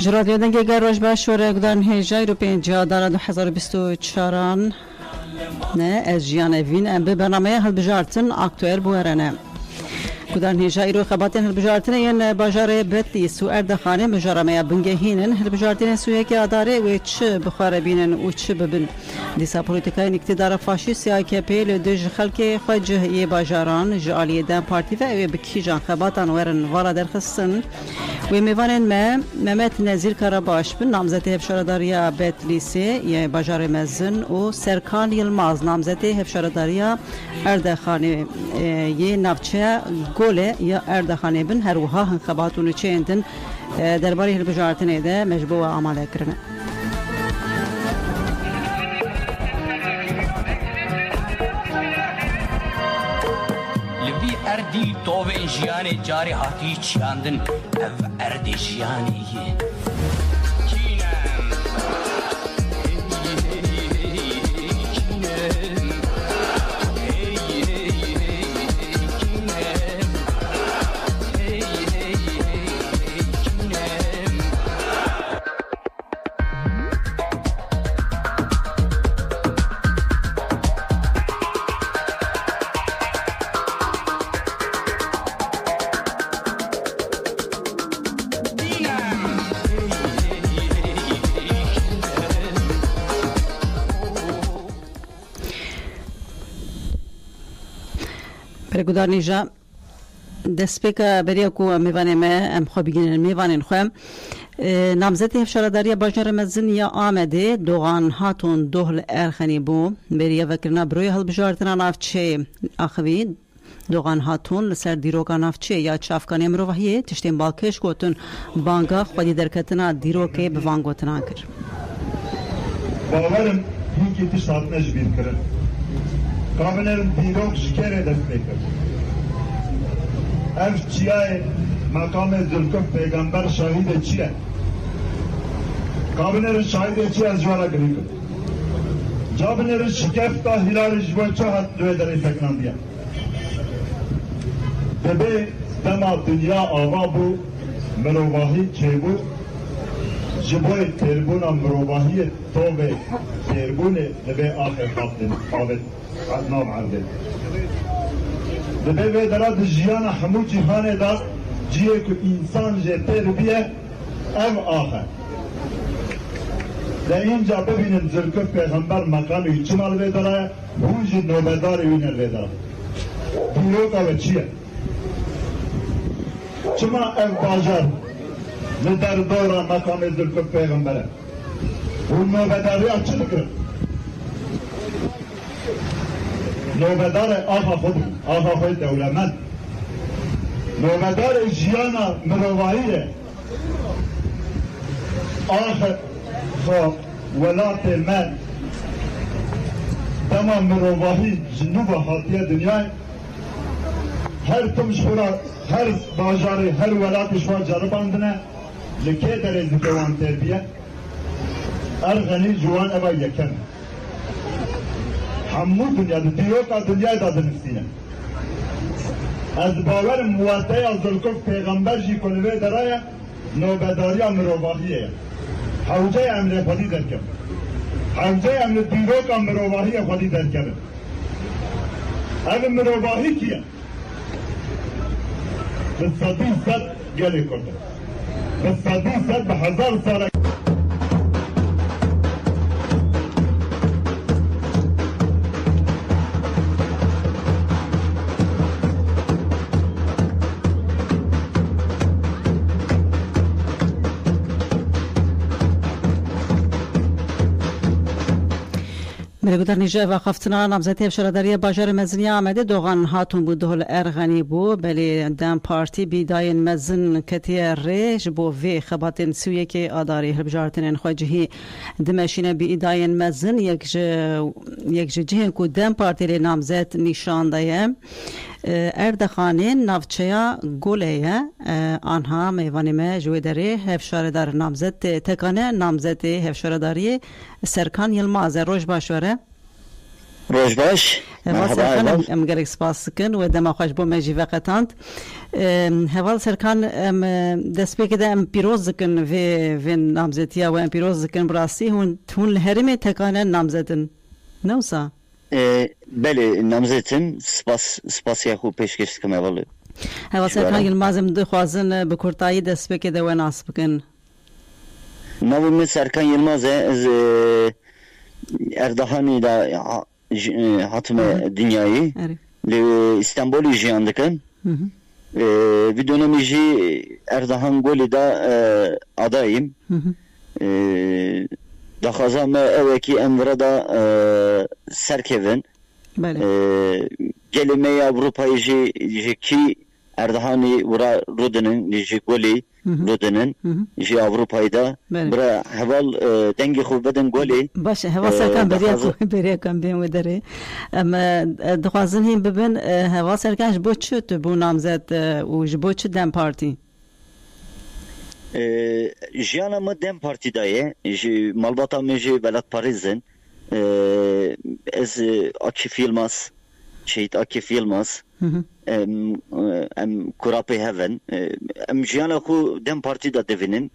جرادیو دنگه گر روش باش وره گدارن هیجای رو پینجا دارد 2024 نه از جیان وین ام به برنامه هل بجارتن اکتوئر بوهرنه گدارن هیجای رو خباتن هل بجارتن این باجار برتی سو اردخانه مجارمه بنگهینن هل بجارتن سویه که اداره و چه بخواره بینن و چه ببین دیسا پولیتیکای اقتدار فاشیست AKP لدج خلک خواجه باجاران جالی دم پارتی و او بکیجان خباتان ورن وارا درخستن و میوانن ممت نزیر کاراباش بن نامزده هفشارداریا بیت لیسی یا باجار مزن و سرکان یلماز نامزده هفشارداریا اردخانه یه نفچه گله یا اردخانه بن هر وها خباتون چندن درباره هر بجارتنه ده مجبور آماده کرنه اردی تو و جیان جاری هاتی چاندن او اردی جیانیه برگودار نیجا دسپیک بریا کو میوانه ما ام خو بگیرن میوانن خو نامزد هفشارداری باجار مزن یا آمده دوغان هاتون دوهل ارخنی بو بریا وکرنا بروی هل بجارتنا نافچه آخوی دوغان هاتون لسر دیروگا نافچه یا چافکانی مروحیه تشتین بالکش گوتن بانگا خودی درکتنا دیروکه بوانگوتنا کر باورم هیچی تشتات نجبین کرن قابلن دیروک شکره دست بکر اف چیای مقام زلکف پیغمبر شاهید چیه قابلن شاهید چیه از جوارا گری کن جابلن شکف تا هلال جوان چه حد دوی داری فکنان دیا دبی دما دنیا آوا بو مروواهی چه بو جبوی تربونا مروواهی توبه تربونه دبی آخر خاطن آبت نام عرده دبی دراد جیانا همو جهان دا جیه که انسان جه تربیه ام آخر در اینجا ببینیم زرکف پیغمبر مقامی چمال بیداره هوج نوبدار وینر بیداره دیروکا و چیه چما ام باجر لدر دورا مقام زرکف پیغمبره و نوبداری چه بکره نوبدار آقا خود دولمند نوبدار جیانا مرواییه آخر خو ولات من دما مروایی جنوب حاطیه دنیای هر تمشورا هر باجاری هر ولات شما جرباندنه لکه در زکوان تربیه ارغنی جوان ابا یکن همو دنیا دیروکا دنیا داده نفسینه از باور موطعه از ذلکف پیغمبر جی کنوه درایه نوبداری مروواهیه حوجه امر خودی درکم حوجه امر دیروکا مروواهی خودی درکم اگه مروواهی کیه به صدی صد گلی کرده به صدی صد به هزار ساله برگودار نیجا و خفتنا نامزده هفشارداری باجار مزنی آمده دوغان هاتون بود دهل ارغنی بو بلی دم پارتی بیداین مزن کتی ریج بو وی خباتین سویه که آداری هر بجارتین خواجهی دمشینه بیداین مزن یک جهن کو دم پارتی لی نامزد نشان دایم اردخانه نافچه گوله آنها میوانیم جوی داره هفشاردار نامزد تکانه نامزد هفشارداری سرکان یلماز روش باشوره Rojbaş. هوا سرکان ام گرک سپاس کن و دم خوش بو مجی وقتاند هوا سرکان ام دست بکده ام پیروز کن و نامزدیا و ام پیروز کن براسی هون هرمی تکانه نامزدن نوسا بله نامزدم سپاسیا خو پیشکش کم اول هوا سرکان یلمازم دخوازن بکرتایی دست بکده و ناس بکن نوم سرکان یلماز از اردهانی دا hatme dünyayı İstanbul'u jiyandıkın bir dönemi Erdoğan golü da adayım daha zaman evveki emre da serkevin gelime Avrupa'yı ki Erdoğan'ı vura Ruden'in golü Ruden'in Avrupa'yı da bura heval dengi khubeden golü باش هوا سرکان بریه کم بیم و داره اما دخوازن هیم ببین هوا سرکانش بو چه تو بو نامزد و جبو چه دم پارتی جیانا ما دم پارتی دایه مالباتا میجی ولاد پاریزن از Akif Yılmaz Şehit Akif Yılmaz em kurapi heven em jiyana xu dem parti da devinin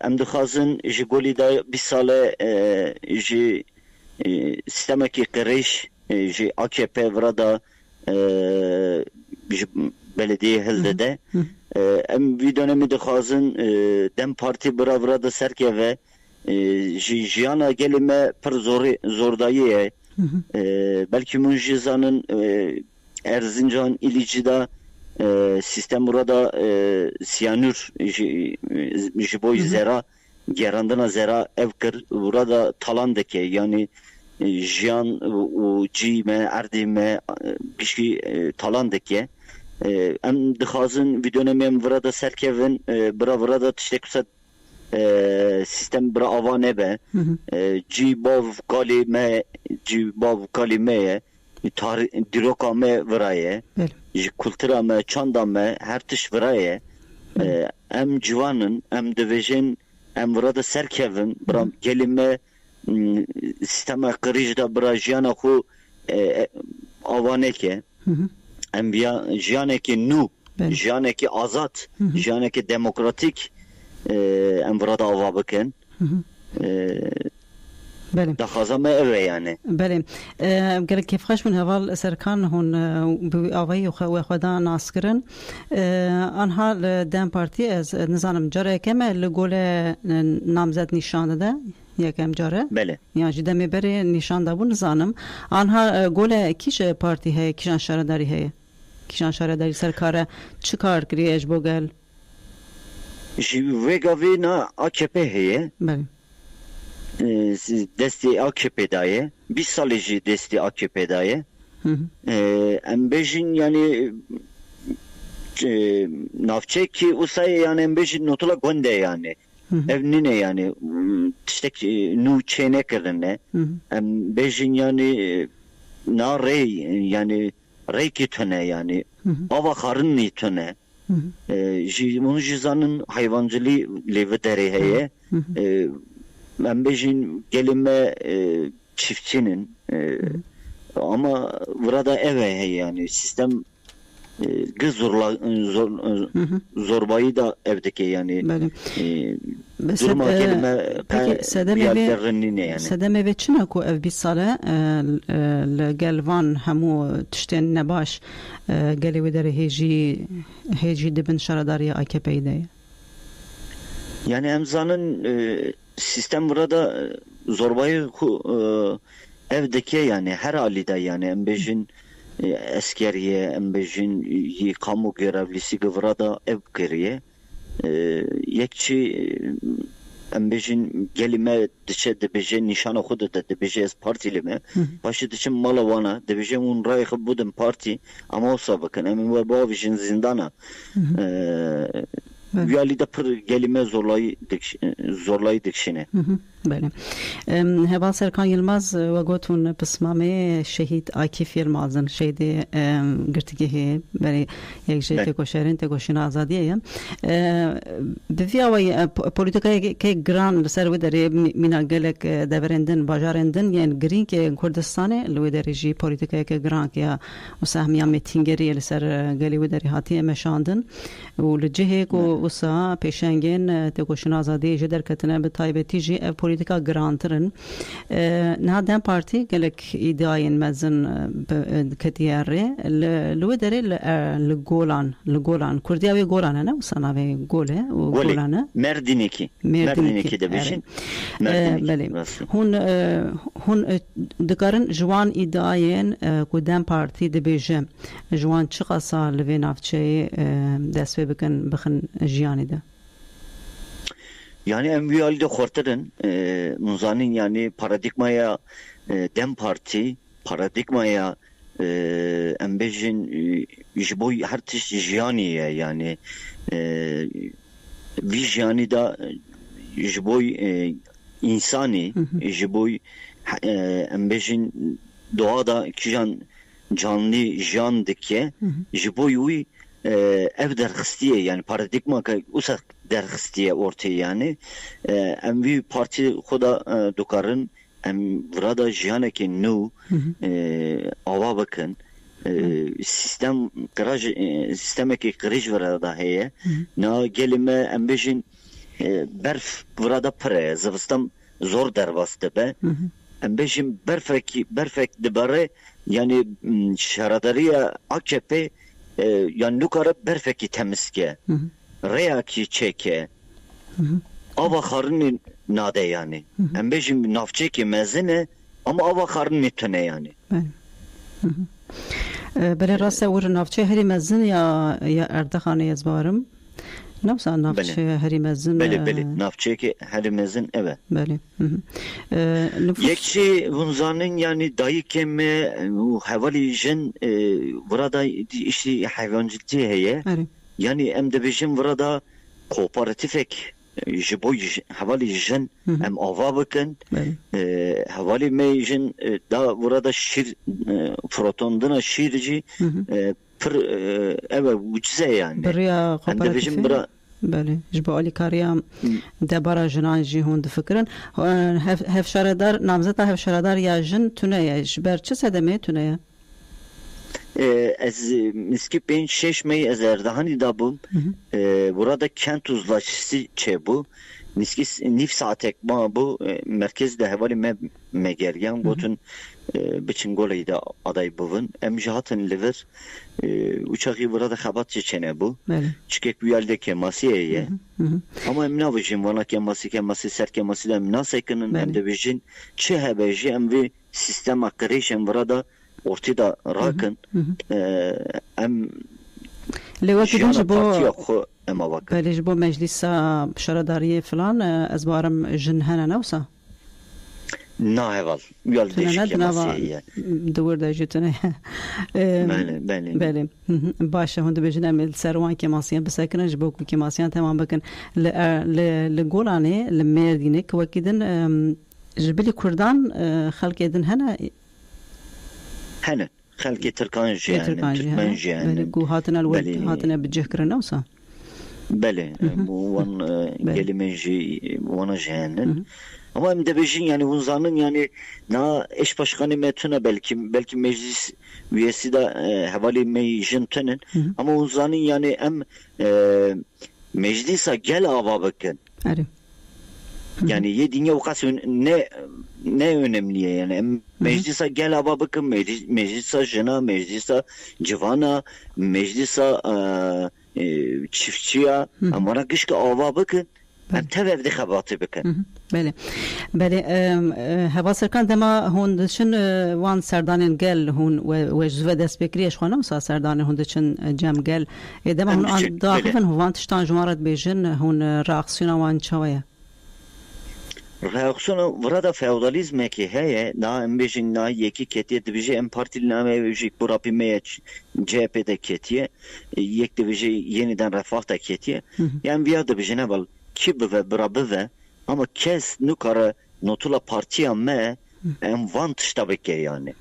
em dixwazin ji golî da 20 sale ji sistemekî qirêj ji AKP vira da ji belediyê hilde de em vî dönemî dixwazin dem parti bira da serkeve ji jiyana gelê me pir zordayî ye belki Munjiza'nın Erzincan İlici'de sistem burada siyanür jiboy zera gerandına zera evkir burada talandaki yani jiyan u cime erdime bişki talandaki em dixazın bir dönemim burada serkevin burada tiştekusat sistem bira avane be cibav kalime diroka me viraye kultura me çanda me her tiş viraye em civanın em devejin em burada serkevin bira gelime sistema kırıcda bira jiyana xu avaneke em jiyaneki nu jiyaneki azat jiyaneki demokratik em burada ava bikin دخوازم اوه یعنی بله گل کیف خش من هوال سرکان هون آوایی و خدا ناسکرن آنها دم پارتی از نظام جاره کمه لگول نامزد نشان ده یکم جاره بله یا جدا میبره نشان ده بون نظام آنها گول کیش پارتی هی کیشان شهرداری هی کیشان شهرداری سرکاره چه کار کری اج بوگل وگاوی نا AKP هیه بله desti AKP'daye 20 salıcı desti AKP'daye embejin yani navçe ki usay yani embejin notula gonde yani evnine yani işte nu çene kırne embejin yani na rey yani rey ki töne yani ava karın ni töne Munjiza'nın hayvancılığı leve dereheye Membejin gelime çiftçinin ama burada eve yani sistem zorbayı da evdeki yani durma gelime sedeme ve çina ku ev bir sale gelvan hamu tişten nebaş gelevedere heci dibin şaradariye AKP'de yani emzanın sistem burada zorbayı evdeki yani her halde yani embejin askeriye embejin kamu görevlisi burada ev kiriye yekçi embejin gelime dişe debeje nişan okudu da debeje partili mi başı dişim malavana debeje un rayı budum parti ama olsa bakın emin var bu avijin zindana Viyali de pır gelime zorlayı dikşine. بله هوا سرکان یلماز و گوتون بسمامه شهید آکیف یلمازن شهید گرتگیه برای یک جه تکوشرین تکوشین آزادیه بفیاوی پولیتیکای که گران لسر و داره مینا گلک دورندن باجارندن یعنی گرین که کردستانه لو داره جی پولیتیکای که گران که وسهمیا میتینگری لسر گلی و داره هاتی مشاندن و لجهه کو وسا پیشنگین تکوشین آزادی جدر کتنه به تایبتی جی پولیتیکا گرانترن نه دم پارتی گلک ایداین مزن کتیاره لو داره لگولان کردیاوی گولانه نه وسناوی گوله و گولانه مردینکی ده بشین بله هون دکارن جوان ایداین کدام پارتی ده بیجه جوان چه قصا لوی نافچه دست بخن جیانی ده yani enviyali de kortadın Muzan'ın yani paradigmaya Dem Parti paradigmaya embejin jiboy her tiş jiyaniye yani vijyani da jiboy insani jiboy embejin doğada kijan canlı jiyan dike jiboy uy ev derxistiye yani paradigma ka usak derxistiye ortaya yani envi parti xoda dukarın burada jiyaneke nu ava bakın sistem kıraj sistemeki kıraj burada heye na gelime embejin berf burada pre zavstam zor dervaste be embejin berfek dibare yani şaradariya AKP yani nukara berfeki temizke reyaki çeke ava xarın nade yani embejim nafçeki mezine ama ava xarın nitune yani بله راسته ور نافچه هری مزن یا اردخانه yazbarım نفس نافچه هری مزن بله nafçeki heri mezin evet بله yekçi bunzanın yani dayı kemme havali jen burada işte hayvancılığı heye yani emdebejim burada kooperatifek jiboy havali jen em ava bakın havali meyjen da burada şir protonduna şirci per evet ucuze yani emdebejim burada بله جبو علی کاریم دبارا جنان جی هوند فکرن هفشاردار نامزد هفشاردار یا جن تونه یا جبر چه سدمه تونه یا از miski 5-6 May az Erdoğan'ı da bu burada kent uzlaşısı bu miski nif saatek bu merkezde havali megergen botun biçin golayı da aday buvun emjahatın liver uçağı burada xabat çeçene bu çıkek büyelde kemasiye ama emnavıcın vana kemasi ser kemasi de emnasekinin emdevicin çehebeji emvi sistem akkarişen burada ortada rakın em لوقتی جبو اما وقت بله جبو مجلس شرداری فلان از بارم جنهنا نوسا نه اول یال دیش کماسیه دور داجتونه بله باشه هند بجنه مل سروان کماسیان بسکنن جبو کماسیان تمام بکن لگولانه لمردینه که وکیدن جبلی کردان خلق edin هنن خلقی ترکانجی ترکمنجی بله گو هاتنا الولد هاتنا بجهكرن نوسا بله وان gelimenci vana cehennem ama hem de bejin yani bunzanın yani na eş başkanı metune belki meclis üyesi de havali meclisin tenen ama bunzanın yani hem meclisa gel ava bakın yani yediğine okasyon ne önemli yani meclisa gel ava bakın meclisa jena meclisa civana meclisa çiftçiye ama kışka ava bakın hem tevevde xabatı bakın بله بله هوا سرکان دما هندشن وان سردانن گل هون و جزو دست بکریش خانم سا سردان هندشن جم گل دما هون داخلن هوان تشتان جمارت بیجن هون راقسیون وان چویا reaksiyonu burada feodalizme ki heye na embejin na yeki ketiye dibije em partili name vejik bu rapimeye CHP'de ketiye yek dibije yeniden refah da ketiye yani bir adı bijine bal kib ve brabı ve ama kes nukara notula partiya me em van tişta beke yani.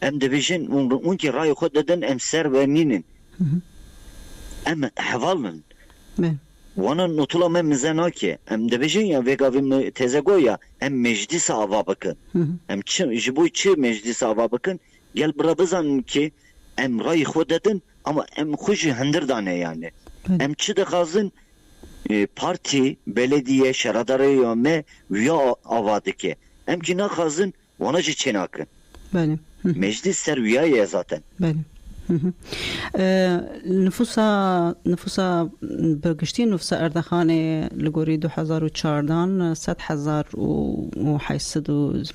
Em dibêjin unki rayê xwe dedin em ser venînin. Em hevalin. Wana notula me mize nake. Em dibêjin ya vêgavî teze goya em meclîsa ava bikin. Em ji bo çi meclîsa ava bikin? Gel bira bizanin ki em rayê xwe dedin ama em xwe jî hindir dane yani. Em çi dixwazin parti, belediye, şeradarê me wiya ava dike. Em jî naxwazin wana jî çê nakin. Meclis ser wiya ye zaten. نفوسا بگشتی نفوسا اردخانه لگوری 2014 100,800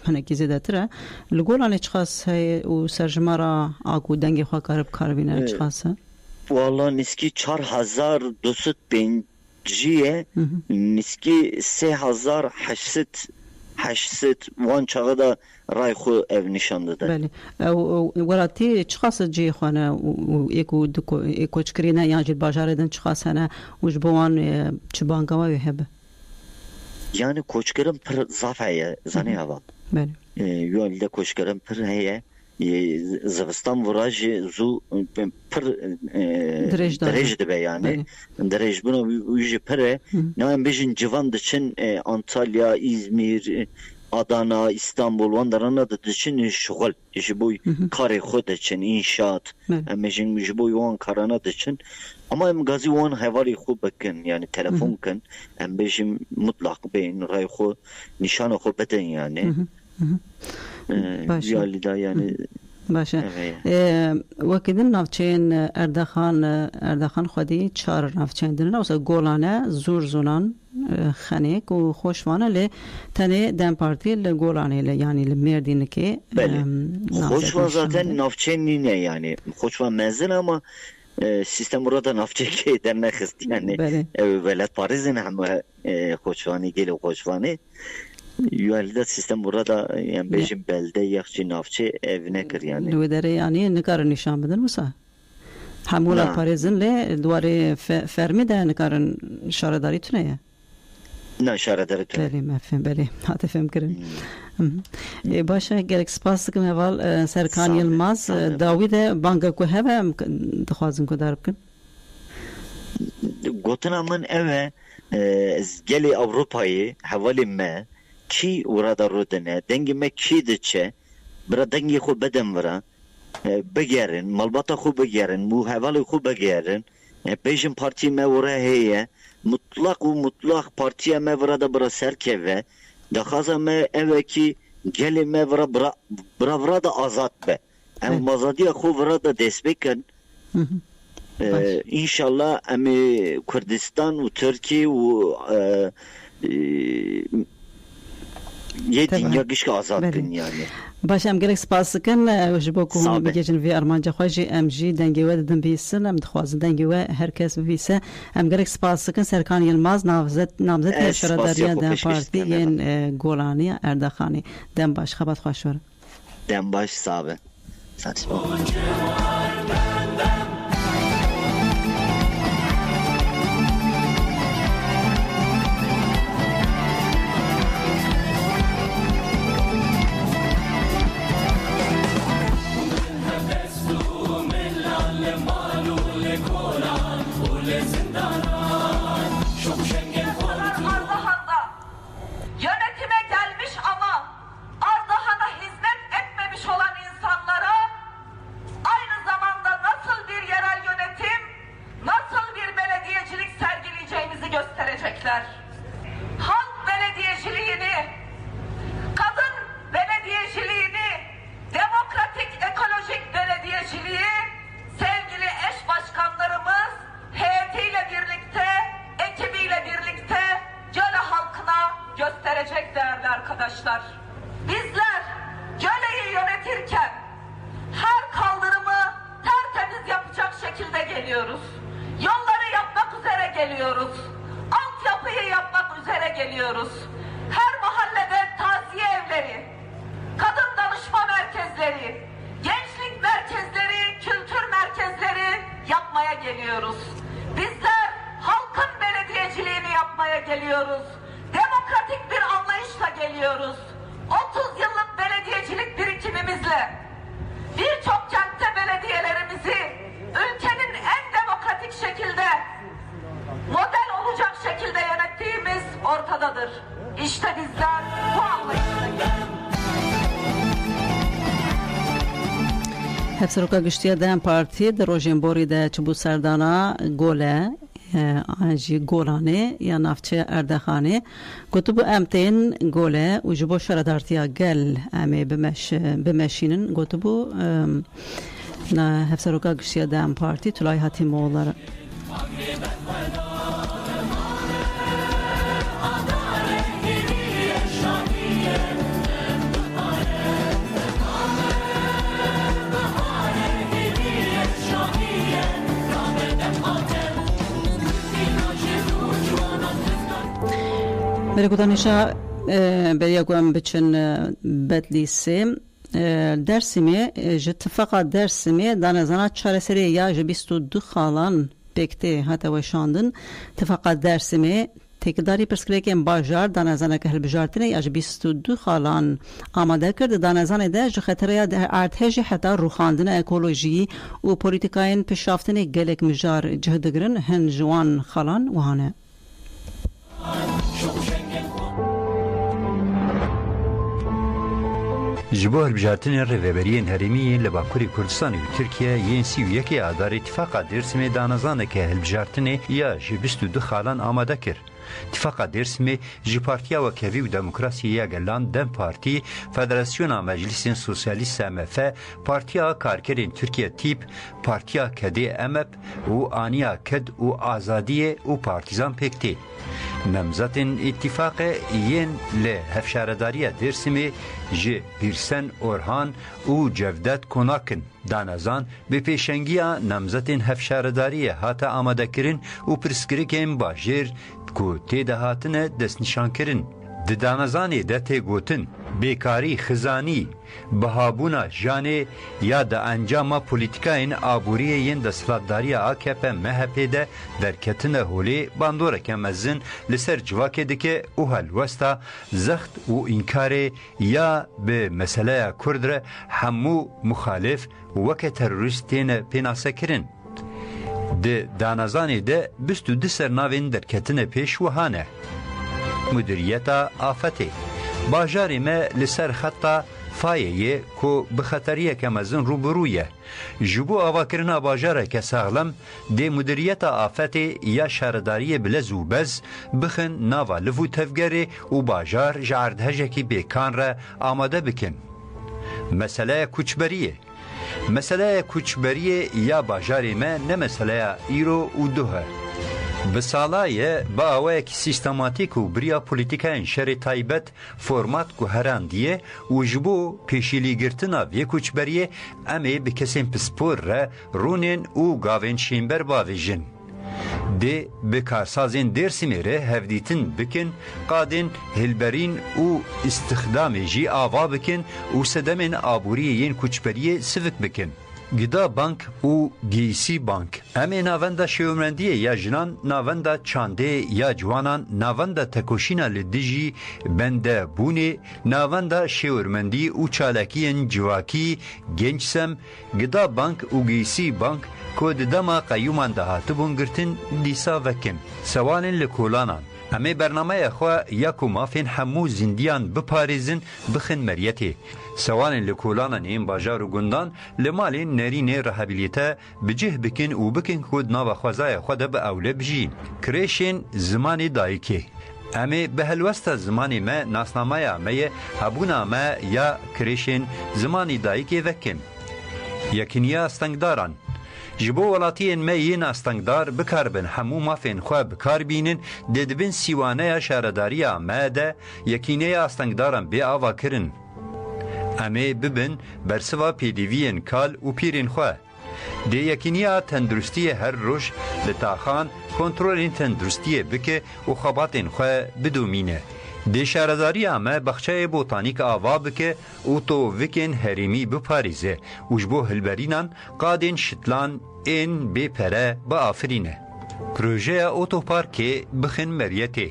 هنگی زیاده تره لگولانه چخاص های و سرجمارا آگو دنگی خواه کارب کاربینه چخاصه؟ والله نسکی 4,205 نسکی 3,800 وان چاقه دا رای خو ev nişandı da. Bəli. Vəratti çıxası cih xana eko çkrina yani bajareden çıxasana uj boğan çubangava ve hebe. Yani koçkarın pır zafaya zani hava. Bəli. Yolda koçkarın pır heye Zıvıstan vurajı zu pır derejde be yani. Derej bunu uji pırı. Ne em bejin civan için Antalya, İzmir, Adana, İstanbul, Vandarana da için şugul. İşi bu kare xod için inşaat. Emejin ji bu yuan karana için. Ama em gazi wan hevari xu bekin yani telefon kin. Em bejin mutlak beyin ray xu nişan xu beden yani. Yali da yani. باشه وکیدن نافچین اردخان خودی 4 نافچین دنه واسه گولانه زور زونان خنیک و خوشوانه ل تنه دم پارتی ل گولانه ل yani ل مردین که خوشوان zaten nafçen ne yani خوشوان mezin ama sistem burada nafçe dernek ist yani velet Paris'in hem خوشوانی gele خوشوانی Yuvalda sistem burada yani bejim belde yakçı nafçı evine kır yani. Lüdere yani ne kadar nişan bedin Musa? Hamula Paris'inle duvarı fermi de ne kadar şaradari tüne? Ne şaradari tüne? Beli mefhum beli. Hadi fem kirin. Başa gerek spastık meval Serkan Yılmaz Davide banka ku heve dixwazin ku darbikin? Gotina min eve geli Avrupa'yı havali me ki orada rodene dengi me ki diçe bira dengi xu bedem vira begerin malbata xu begerin mu havali xu begerin bejin parti me ora heye mutlak partiye me vira da bira serkeve daxaza me eve ki geli me vira bira da azat be em azadiya xu vira da desbekin İnşallah emi Kürdistan ve Türkiye ve dünya gişka azad bin yani. Başım gerek spasıkın jibokum bigecin ve Armanca xwaji emji dengewe dedim bisin em dixwazin dengewe herkes bise em gerek spasıkın Serkan Yılmaz namzet şaradariya dem parti yen Golani Erdakhani dem baş xabat xoşor. Dem baş sabe. Saçma. Halk belediyeciliğini, kadın belediyeciliğini, demokratik ekolojik belediyeciliği sevgili eş başkanlarımız heyetiyle birlikte, ekibiyle birlikte Göle halkına gösterecek değerli arkadaşlar. Bizler Göle'yi yönetirken her kaldırımı tertemiz yapacak şekilde geliyoruz. Yolları yapmak üzere geliyoruz. Altyapıyı yapmak üzere geliyoruz. Her mahallede taziye evleri, kadın danışma merkezleri, gençlik merkezleri, kültür merkezleri yapmaya geliyoruz. Bizler halkın belediyeciliğini yapmaya geliyoruz. Demokratik bir anlayışla geliyoruz. 30 yıllık belediyecilik birikimimizle birçok kentte belediyelerimizi ülkenin en demokratik şekilde model olacak şekilde yönettiğimiz ortadadır. İşte bizler bu anlayıştayız. Hevseroka giştiya Dem Parti de rojên borî de çibû serdana Gole jî Golanê ya navçeya Erdexanê gotibû em tên Gole û ji bo şeredartiya gel em ê bimeşînin gotibû hevseroka giştiya Dem Parti Tulay Hatîmoğulları. Merekudanişa beriyaguam biçin Bedlîsê Dersimê ji tifaka Dersimê danezana çareserê ya ji 22 xalan pêktê hate weşandin. Tifaka Dersimê têkildarî pirsgirêkên bajar danezaneke hilbijartinê ya ji 22 xalan amade kir. Di danezanê de ji xetereya erdhejî heta rûxandina ekolojiyî û polîtîkayên pêşraftinê gelek mijar cih digirin hin ji wan xalan wihan e. Ji bo hilbijartinên rêveberiyên herêmî li Bakurê Kurdistanê û Tirkiye yên 31 Adarê Tifaka Dêrsimê danezaneke hilbijartinê ya ji 22 xalan amade kir. Tifaka Dêrsimê ji Partiya Wekevî û Demokrasiyê ya Gelan Dem Partî, Federasyona Meclisên Sosyalîst MF, Partiya Karkerên Tirkiye Tîp, Partiya Kedê EMEP û Aniya Ked û Azadiyê û Partîzan pêktê. Nemzatên îtîfaqê yên li hevşaredariya Dêrsimê ji Pîrsen Orhan û Cevdet Konakin danezan bi pêşengiya nemzatên hevşaredariyê hate amadekirin û pirsgirêkên bajêr ku têde hatine destnîşankirin. Di danezanê de tê gotin bêkarî xizanî, bihabûna janê ya di encama polîtîkayên aboriyê yên desthilatdariya AKP MHP de derketine holê bandoreke mezin li ser civakê dike û helwesta zext û înkarê ya bi meseleya Kurd re hemû muxalif weke terorîst têne pênasekirin. Di danezanê de 22 sernavên derketine pêş wihan e. Müdüriyeta afetê. Bajarê me li ser xeta fayeyê ku bi xeteriyeke mezin rûbirû ye. Ji bo avakirina bajareke saxlem dê müdüriyeta afetê ya şaredariyê bilez û bez bixin nava liv û tevgerê û bajar ji erdhejekî bêkan re amade bikin. Meseleya koçberiyê. Meseleya koçberiyê ya bajarê me ne meseleya îro û duh e. Bi salayê bi awayekî sîstematîk û biriya polîtîkayên şerê taybet format guherandiye û ji bo pêşîlîgirtina vê koçberiyê em ê bi kesên pispor re rûnên û gavên şînber bavêjin. Dê bi karsazên Dêrsimê re hevdîtin bikin, qadên hilberîn û istixdamê jî ava bikin û sedemên aboriyê yên koçberiyê sivik bikin. Gida Bank û GC Bank em ê navenda şêwirmendiyê ya jinan, navenda çandê ya ciwanan, navenda tekoşîna li dijî bendebûnê, navenda şêwirmendî û çalakiyên civakî, gençsem, Gida Bank û GC Bank ku di dema qeyûman de hatibûn girtin dîsa vekin. Sewalên li kolanan. Em ê bernameya xwe ya ku mafên hemû zindiyan biparêzin bixin meryetê. Sewalên li kolanan yên bajar û gundan li malên nerînê rehabilite bicih bikin û bikin ku di nava xwezaya xwe de bi ewle bijîn. Kirêşên zimanê dayîkê. Em ê bi helwesta zimanê me nasnameya me yê hebûna me ya kirêşên zimanê dayîkê vekin. Yekîniya stengdaran. Ji bo welatiyên me yên astengdar bikarbin hemû mafên xwe bikarbînin dê dibin sîwaneya şaredariya me de yekîneya astengdaran bê ava kirin. Em ê bibin bersiva pêdiviyên kal û pîrên xwe. Dê yekîniya tenduristiyê her roj li taxan kontrolên tenduristiyê bike û xebatên xwe bidomîne. Dê şaredariya me baxçeyê botanîk ava bike û tovikên herêmî biparêze û ji bo hilberînan qadên şitlan ên bêpere biafirîne. Projeya otoparkê bixin meryetê.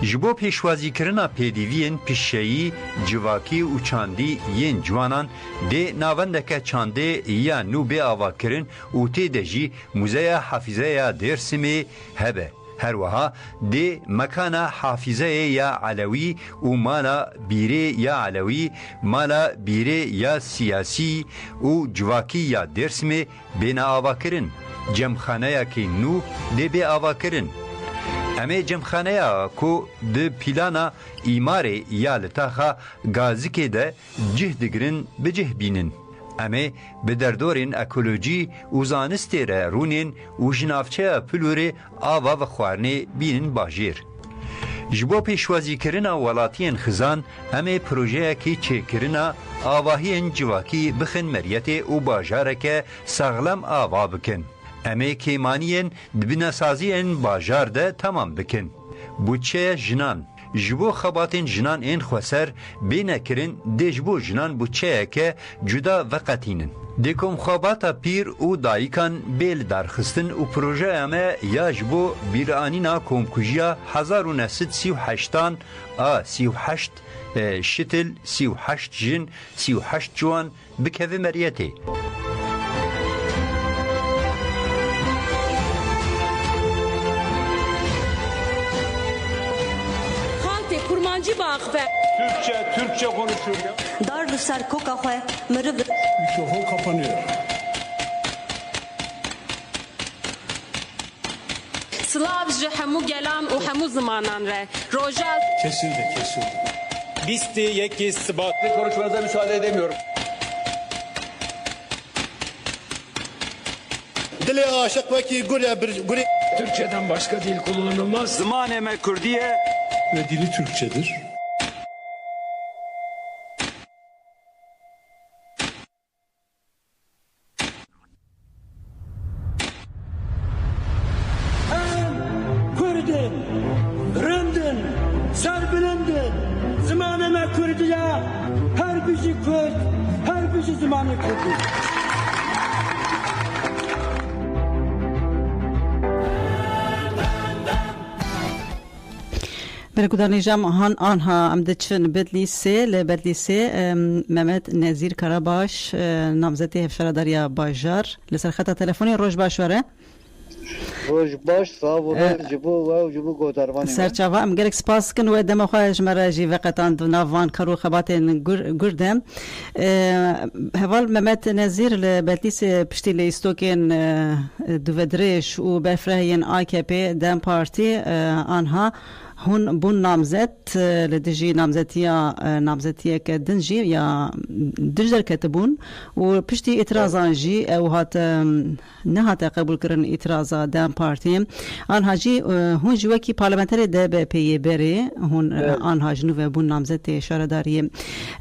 ji bo pêşwazîkirina pêdiviyên pişeyî, civakî û çandî yên ciwanan dê navendeke çandê ya nû bê avakirin û tê de jî Muzeya Hafîzeya Dêrsimê hebe. Herweha dê mekana hafîzeyê ya Elewî û mala bîrê ya Elewî, mala bîrê ya siyasî û civakî ya Dêrsimê bêne avakirin. Cemxaneyekî nû dê bê avakirin. Em ê cemxaneya ku di pîlana îmarê ya li taxa gazikê de cih digirin bicih bînin. Em ê bi derdorên ekolojî û zanistê re rûnên û ji navçeya Pulurê ava ve xwarinê bînin bajêr. Ji bo pêşwazîkirina welatiyên xizan, em ê projeyekî çêkirina avahiyên civakî bixin meryetê û bajareke saxlem ava bikin. Em ê kêmaniyên dibînesaziyên bajar de tamam bikin. Bûçeya jinan ji bo xebatên jinan ên xweser bênekirin dê ji bo jinan bûçeyeke cuda veqetînin. Dê komxebata pîr û dayikan bê li darxistin û projeya me ya ji bo bîranîna komkujiya 1938an a 38 şitil 38 jin 38 ciwan bikeve meryetê. Türkçe konuşuyor ya. Dar li ser koka xwe miriv Mikrofon kapanıyor. Slav ji hemû gelan û hemû zimanan re. Rojal Kesildi. Bisti yeki sıbatlı konuşmanıza müsaade edemiyorum. Dili aşık veki gure Türkçeden başka dil kullanılmaz. Zamaneme Kürdiye Ve dili Türkçedir. Kürdün, rındın, serbilindin. Zamaneme Kürdiye, her bizi Kürt, her bizi zamanı Kürdün. برگودانیجام آنها ام دچن بدلیسه لبدلیسه ممد نزیر کاراباش نامزدی هفشارداریا باجار لسر خط تلفنی روش باشوره روش باش صاحب جبو و جبو گوداروانی سرچاوا ام گلک سپاس کن و دم خواهش مراجی وقتان دو نوان کرو خباتن گردم هوال ممد نزیر لبدلیسه پشتی لیستوکن دو ودرش و بفرهین AKP دم پارتی آنها هون بون نامزد لدجی نامزدیه که دنجی یا دجدر کتبون و پشتی اعتراضان جی او هات نه هات قبول کردن اعتراضا دام پارتی آنها جی هون جوکی پارلمانتری ده به پی بری هون آنها جنوب بون نامزد شارداری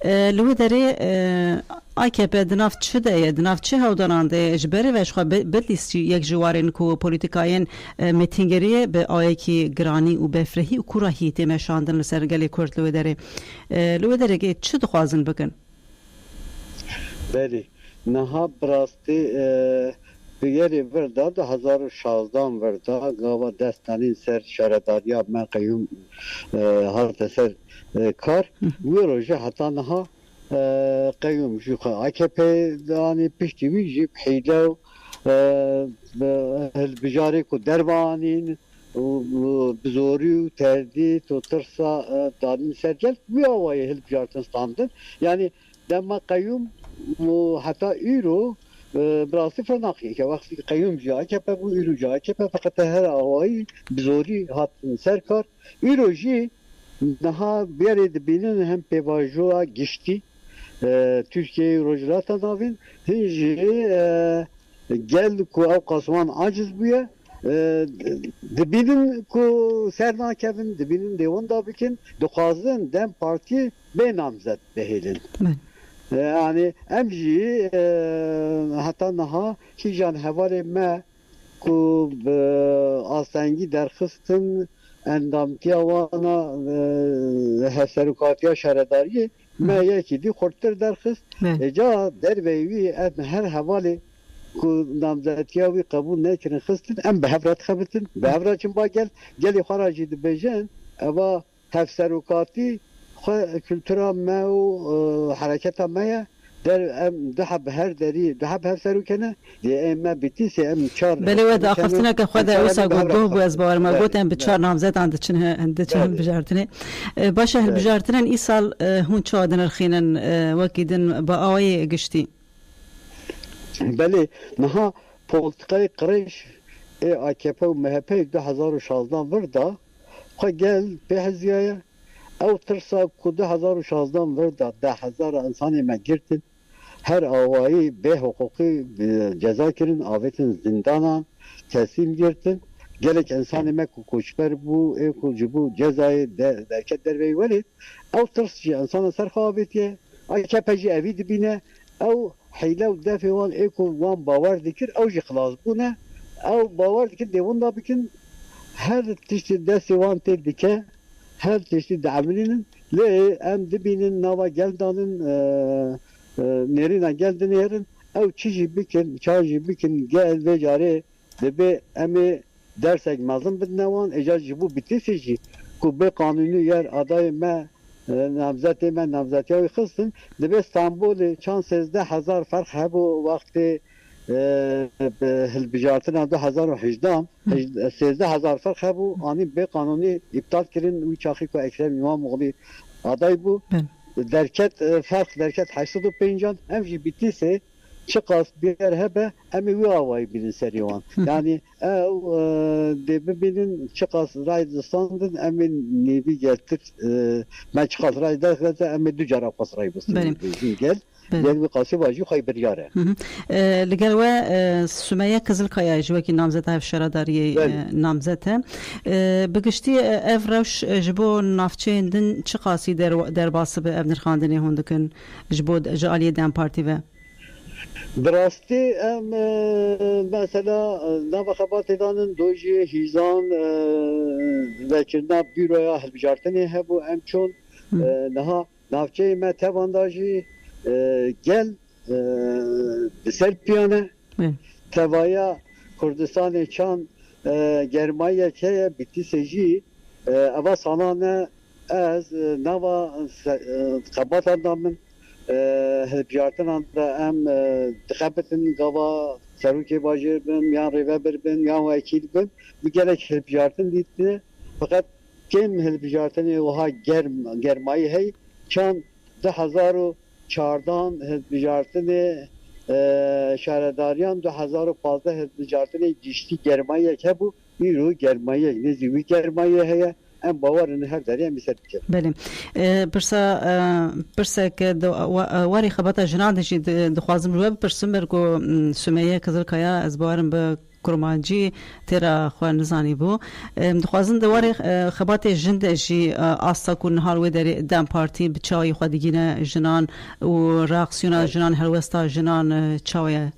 لو داره AKP دناف چه ده دناف چه هودانانده اجباری و اشخا بدلیستی یک جوارین کو پولیتیکاین میتینگری به آیکی گرانی و بفرهی و کوراهی تیمشاندن لسرگلی کرد لو داره که چه دخوازن بکن؟ بله نها براستی بیاری وردا 2016 وردا گاوا دستانین سر شارداریا من قیوم حالت سر کار و روژه حتی نها قیوم جوخه AKP دانی پشتی وی جیب حیلو بجاری کو دربانین و بزوری و تردید و ترسا دارین سرگل وی آوای هل بجارتن ستاندن یعنی دما قیوم و حتی ایرو براستی فرناقی که وقتی قیوم جا AKP bu ایرو جا AKP فقط her آوای بزوری هاتن سرکار ایرو جی نها بیارید بینن هم پیواجوها گشتی Türkiye'yi rojilata davin hinci gel ku av kasman aciz buya dibinin ku serna kevin dibinin devon da bikin dokazın dem parti be namzet behilin yani emji hatta naha hijan hevare me ku asengi derxistin endamtiya wana heserukatiya şeredariye ما یکی دی خورتر درخست جا در ویوی ام هر حوالی کو نامزدیاوی قبول نکردن خستن ام به هفرت خبتن به هفرت چون با گلی خراجی دی بجن اوا هفسروکاتی خو کلتورا ما و حرکتا ما در ام دحب هر دری دحب هفسروکنه دی اما بیتیسی ام چار بله ود آخفتنا که خود اوسا گفتگو بو از باور ما گفتم به چهار نامزد عند چه بجارتنه باشه بجارتنه این سال هون چادن الخینن وکیدن با آوای گشتی بله نها پولتقای قرش AKP و MHP 2016 وردا خو گل به هزیایه او ترسا که 2016 وردا 10,000 انسانی مگرتن هر آوایی به حقوقی جزا کرن آویتن زندانان تسلیم گرتن گلک انسانی مکو کوچبر بو ایکو جبو جزای درکت دروی ولی او ترس جی انسان سرخ آویتیه AKP جی اوید بینه او حیله و دفع وان ایکو وان باور دکر او جی خلاص بونه او باور دکن دیوان دا بکن هر تشتی دستی وان تیر دکه هر تشتی دعملینن لی ام دبینن نوا گلدانن نرینا گلدن یرن او چیجی بکن چاجی بکن گل و جاره دبی امی درسک مازم بدنوان اجاز جبو بیتیسی جی که به قانونی yer adayı me namzati me namzatiyavi xistin dibê İstanbulê çan 13,000 fark hebu vakti hilbijartina 2018 13,000 fark hebu ani be kanuni iptal kirin wî çaxî ku Ekrem İmamoğlu aday bu derket fark derket 85 em jî bitîse çıkas bir hebe em wî avayî bilin seriwan yani de bibinin çıkas raydistandın em nevi geltir me çıkas rayda em du cara qasray bas gel gel bir qası vacı xayber yare لگل و سمیه کزلکaya جوکی نامزد اف شراداری نامزد بگشتی افروش جبو نافچیندن چقاسی در باسب ابن خاندنی هندکن جبو جالی دم پارتی و دراستی ام mesela navxabatdanın doji hizan vekilna büroya hilbijartini hebu em çon naha navçe me tevandajı gel Serpiyane tevaya Kurdistan'ı çan Germanya keye bitti seji ava sanane az nava kabatandan hilbijartin anda em dixabetin gava seruki bajir bin ya reveber bin ya vekil bin bu gerek hilbijartin ditti fakat kim hilbijartini oha Germanya hey çan 2014 hilbijartini şehredariyan 2015 hilbijartini dişti Germanya ke bu bir Germanya nezivi Germanya heye ام باورن هر دریا میسر که بله پرسا که واری خبات جنان دشی دخوازم رو پرسم برگو سمیه کزلکaya از باورم به کرمانجی ترا خو نزانی بو دخوازم دواری خبات جند جی آستا کن حال و در دم پارتی بچای خودگینه جنان و راکسیون جنان هلوستا جنان چاوی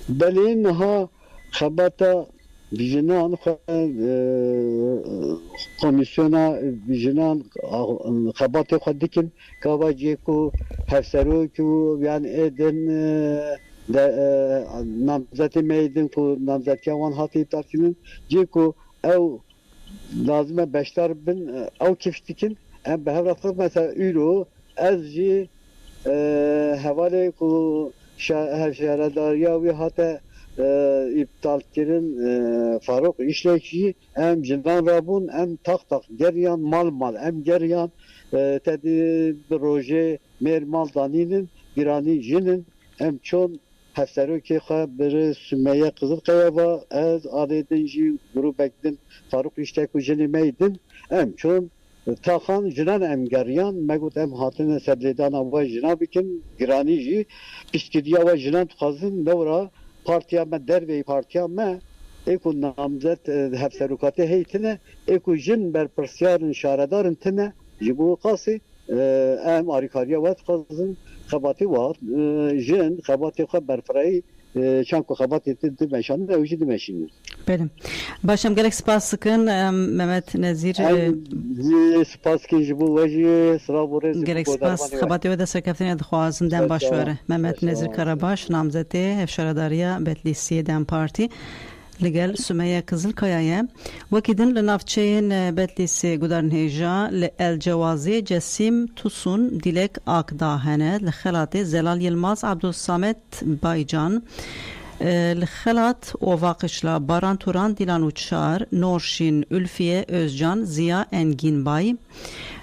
بله اینها خبات Vijinan komisyona vijinan xabatê xwe dikin kava cê ku hevserok û yani êdin namzetê me êdin ku namzetiya wan hatî iptalkirinin cê ku ew lazim e beşdar bin ew kêf dikin em bi hevra xwe mesela îro ez jî hevalê ku şehredariya wî hate iptal kirin Faruk işlekçi em jindan rabun em tak geriyan mal em geriyan tedi proje mer mal daninin birani jinin em çon hefseroki xaberi Sümeyye Kızılkaya va ez adedin ji grubekdin Faruk işleku jini meydin em çon taxan jinan em geriyan megut em hatine sebredana va jinabikin birani ji pişkidiya va jinan tuxazın devra partiya me dervey partiya me eko namzet hevserukatê heytine eko jin berpirsiyarın şaredarın tine ji bo qasî em arîkariya we dixwazin xebatê wat jin xebatê xwe berfirayî çan ku xebatê te dimeşanin ew jî dimeşînin Benim. Başım gerek spas sıkın Mehmet Nezir. Spas ki ji bo ve jî sıra borê gerek spas xebatê we de serkeftinê dixwazim dem baş were. Mehmet Nezir Karabaş namzetê hevşaradariya Betlîsiyê Dem Partî. لگل سمیه کزلکایه وکیدن لنافچین بتلیسی گودرن هیجا لالجوازی جسیم توسون دیلک آکداهنه لخلات زلال یلماز عبدالصامت بایجان لخلات اوواقشلا باران توران دیلان وچار نورشین الفیه özcan Ziya Engin Bay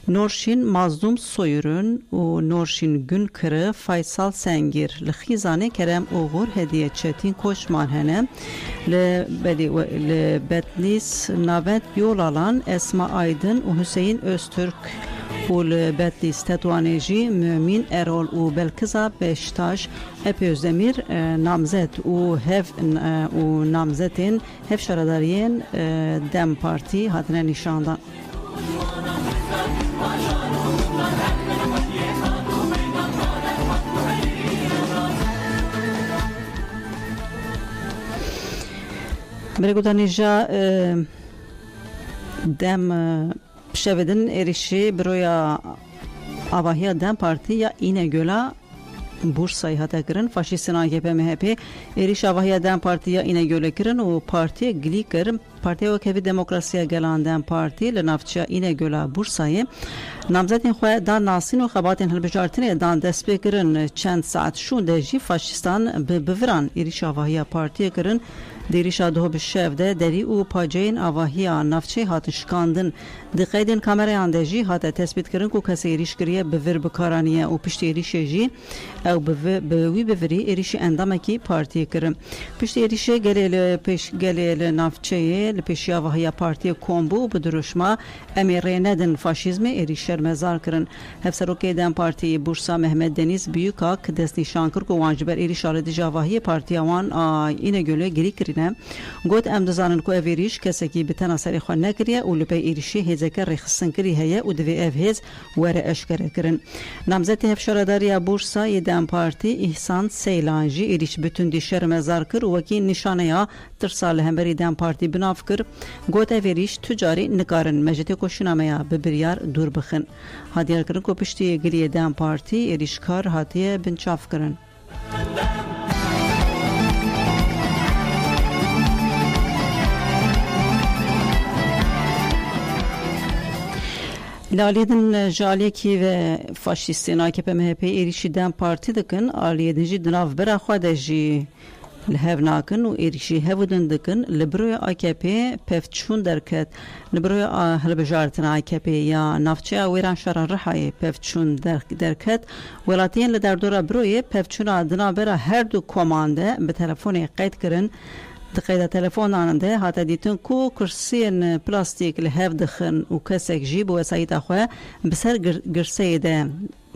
Norşin Mazlum Soyurun و Norşin Günkırı Faysal Sengir لخیزانه کرم اوغور هدیه چتین کوشمان هنه لبتلیس ناوت یولاlan Esma Aydın و Hüseyin Öztürk و لبتلیس تتوانیجی Mümin Erol و Belkıza Beştaş Ep Özdemir namzet و namzetin hef şaradariyen Dem Parti hatine nişandan برگودانیجا دم شودن ایریشی برویا آواهی دم پارتی یا اینگولا Bursa'yı hata kırın. Faşistin AKP MHP eriş avahiya dem partiya İnegöl'e kırın o partiye gili kırın. Partiye o kevi demokrasiye gelen dem parti le navçıya İnegöl'e Bursa'yı namzetin xoya dan nasin o xabatin hilbejartine dan despê kırın çend saat şun de jî faşistan bivran eriş avahiya partiye kırın. Derişa doh bişevde deri û paceyên avahiya navçê hatin şikandin di qeydên kamerayan de jî hate tespît kirin ku kesê êriş kiriye bi vir bikaraniye û piştî êrişê jî ew bi wî bivirî êrişî endamekî partiyê kirin. Piştî êrişê gelê li navçeyê li pêşiya avahiya partiyê Kombu bi duruşma em ê rê nedin faşîzmê êrîş şermezar kirin. Hevserokê Dem Partiyê Bursa Mehmet Deniz Büyükak destnîşan kir ku wan ji ber êrîşa li dijî avahiyê partiya wan a İnegölê girî kirîne. Got em dizanin ku ev êrîş kesekî bi tena serê xwe nekiriye û li pey êrişî hêzeke rêxistinkerî heye û divê ev hêz were eşkere kirin. Namzetê hevşaradariya Bursa'yê Dem Parti İhsan Seylan jî êrîş bütündî şermezar kir û wekî nîşaneya tirsa li hemberî Dem Partî binav kir. Got ev êrîş tu carî nikarin mejitê koşûnameya bi biryar dûr bixin. Hadiyar kirin ku piştî giriyê Dem Partî êrîşkar hatiye binçav kirin. Aliyedin jaleki ve faşistin AKP MHP erişi Dem Parti dikin aliyedin jî dinav bera xwe de jî li hev nakin û êrişî hevudin dikin li biroya AKP pevçûn derket li biroya hilbijartin AKP ya navçeya wêran şera Rihayê pevçûn derket welatiyên li derdora biroyê pevçûna dina bera her du komande bi telefonê qeyd kirin. Diqeyda telefonan de hata dîtin ku kursiyên plastîk li hev dixin û kesek jî bi wesayîta xwe bi ser girseyê de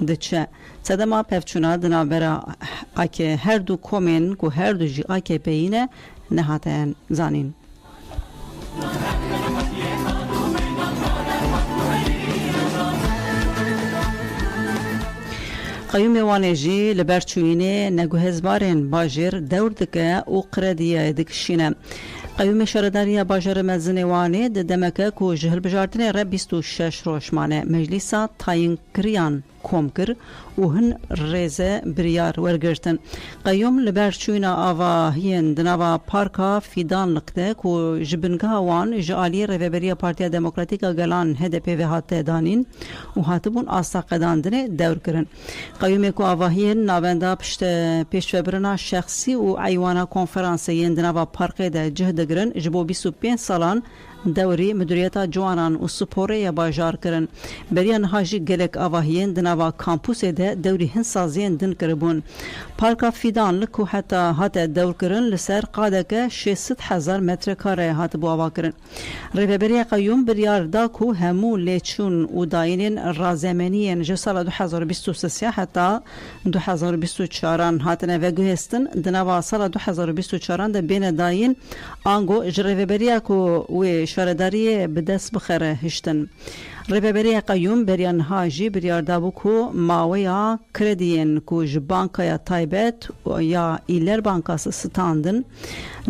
diçe. Sedema pevçûna di navbera her du komên ku her du jî AKP'yî ne nehate zanîn. Qeyûmê wanê jî li ber çûyînê neguhezbarên bajêr dewr dike û qrediyê dikişîne. Qeyûmê şaredariya bajarê Mezinê Wanê di demeke ku ji hilbijartinê re 26 roj mane meclîsa tayînkiriyan kom kir û hin rêze biryar wergirtin. Qeyûm li ber çûyîna avahiyên di nava Parka Fîdanlik de ku ji bingeha wan ji aliyê Rêveberiya Partiya Demokratîk a Gelan HDP ve hate danîn û hatibûn asta qedandinê dewr kirin. Qeyûmê ku avahiyên navenda pêşvebirina şexsî û eywana konferansê yên di nava Parkê de cih digirin ji bo 25 salan دوري مديريتا جوانان و سپوريا باجار کرن بريان هاجي گلك اواهين دناوا کامپوس ده دوري هنسازين دن کربون پارکا فیدان لکو حتی هات دور کرن لسر قادك 600,000 متر کاره هات بو اوا کرن رهبری قیوم بریار دا کو همو لچون و داینین رازمنین جسال 2023 حتی 2024 هاتنه وگهستن دناوا سال 2024 ده بین داین انگو رهبری کو و شارداری به دست بخره هشتن رهبری قیوم بریان هاجی بریار دابو کو ماویا کردین کو بانکaya تایبت یا ایلر بانکاس ستاندن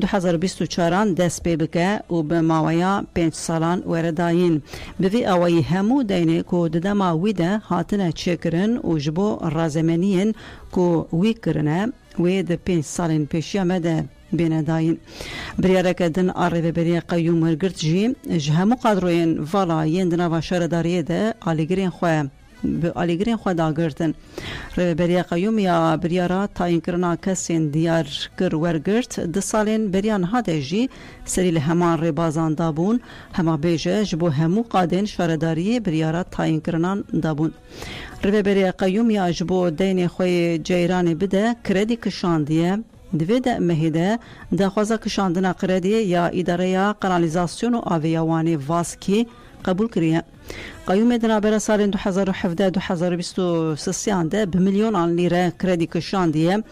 2024 دست پی بکه و به ماویا 5 سالان ورداین بوی اوی همو دینه کو ددما ویده هاتنه چکرن و جبو رازمنین کو وی کرنه و ده 5 سالین پیشیا مده بينداين بريارك دن عربي بريا قيوم ورقرت جي جهمو قادروين فالا يندنا وشارداريه ده آليگرين خواه آلیگرین خود داگرتن بریا قیوم یا بریارا تاین کرنا کسین دیار کر ورگرت ده سالین بریان هاده جی سریل همان ربازان دابون هما بیجه جبو همو قادن شارداری بریارا تاین کرنان دابون بریا قیوم یا جبو دین خوی جیرانی بده کردی کشاندیه دوی ده مهده ده خوزا کشاندنا کردی یا اداره یا قنالیزاسیون و آویوانی واسکی قبول کریه قیوم دنابرا سال 2017-2023 ده بمليون ليرة كريدي كشاندية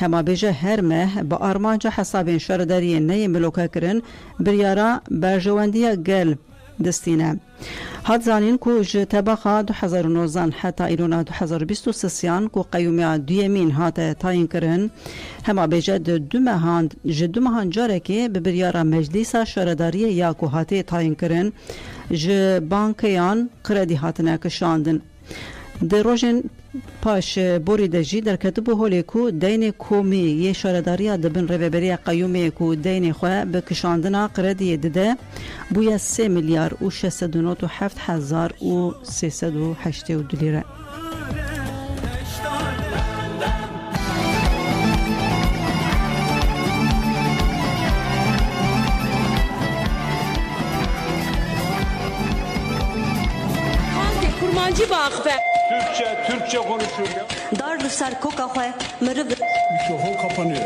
هما بيجه هر مه با ارمانجا حسابين شاردارية ني ملوكا كرن بريارا برجواندية گل دستينه هاد زانين كو ج تباخا 2019 حتى ايرونا 2023 كو قيومي دويمين هات تاين كرن هما بجد دو مهان جاركي ببريارا مجلسا شاردارية يا كو هاتي تاين كرن ج بانكيان كريدي هاتنا كشاندن ده روژن پاش بوری دجی در کتبو هولی کو دین کومی یه شارداریا دبن روبری قیومی کو دین خواه بکشاندنا قردی دده بویا 3 میلیار و 697,382 لیره Türkçe konuşuyor ya. Dar ser koka xwe miriv Mikrofon kapanıyor.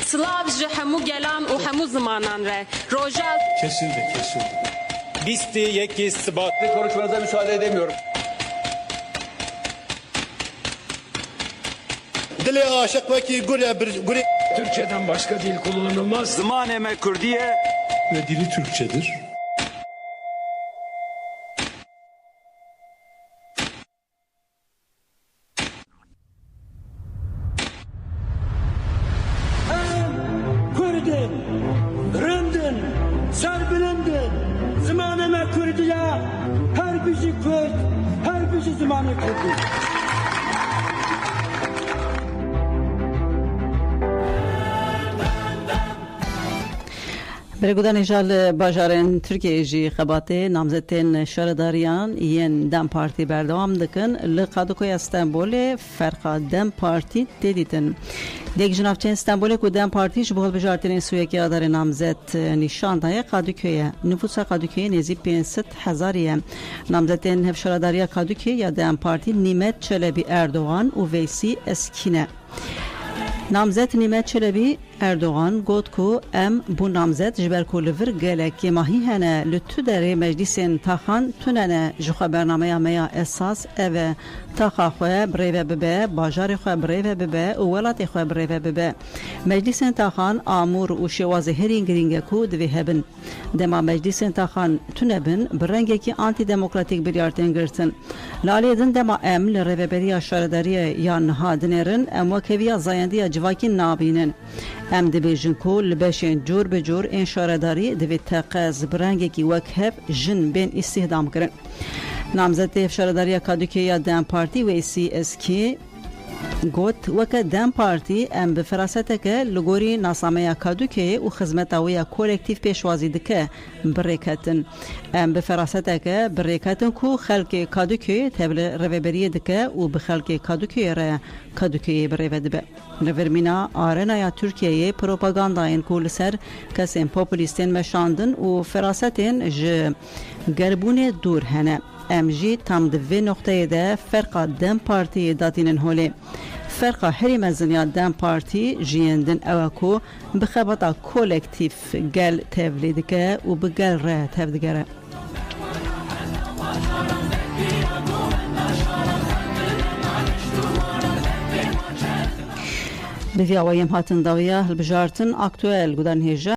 Slav ji hemû gelan û hemû zimanan re. Rojal Kesildi. Bisti yeki istibatlı konuşmanıza müsaade edemiyorum. Dili aşık ve ki gure Türkçeden başka dil kullanılmaz Zmaneme Kürdiye ve dili Türkçedir. Kürdün, rındın, serbilindin Zımaneme Kürdiye her bizi Kürt, her bizi zımanı Kürdü برگودان جال باجارن ترکیه جی خباته نامزدین شارداریان ین دم پارتی بردوام دکن لقادوکوی استانبول فرقا دم پارتی دیدیتن دیگ جنابچه استانبول کو دم پارتی جبهل بجارتین سویکی آدار نامزد نشان دای قادوکویه نفوس قادوکویه نزی 500,000 نامزدین هف شارداریا قادوکویه یا دم پارتی نیمت چلبی اردوغان و ویسی اسکینه نامزد نیمت چلبی اردوغان گوت کو ام بو نامزد جبر کو لور گلک ماهی هنه لتو در مجلس تاخان توننه جو برنامه میا اساس او تاخا خو بریو ببه باجار خو بریو ببه او ولات خو بریو ببه مجلس تاخان امور او شواز هرینگ رینگ کو دوی هبن دما مجلس تاخان تونبن برنگ کی آنتی دموکراتیک بریارتن گرتن لالیدن دما ام لرببری شارداری یا نهادنرن ام وکویا زایندی جواکی نابینن ام دبیجن کو لبشین جور به جور این شارداری دوی تقاز برنگی کی وکهب جن بین استخدام کرن نامزد شارداری کادوکی یا دم پارتی و سی اس کی گوت وک دم پارتی ام به فراسته که لگوری ناسامه کادوکی و خدمت اویا کولکتیو پیشوازی دکه بریکتن ام به فراسته که بریکتن کو خلق کادوکی تبل روبری دکه و به خلق کادوکی را کادوکی بریود به نورمینا آرنایا ترکیه پروپاگانداین کول سر کسین پوپولیستین مشاندن و فراستین ج گربون دور هنه ام جی تام دوی نقطه ده فرقا دم پارتی داتینن هولی فرقا هری مزنیا دم پارتی جیندن اوکو بخبطا کولکتیف گل تولید و بگل ره تولدگره بفیاویم هاتن داویه البجارتن اکتوال گودن هیجه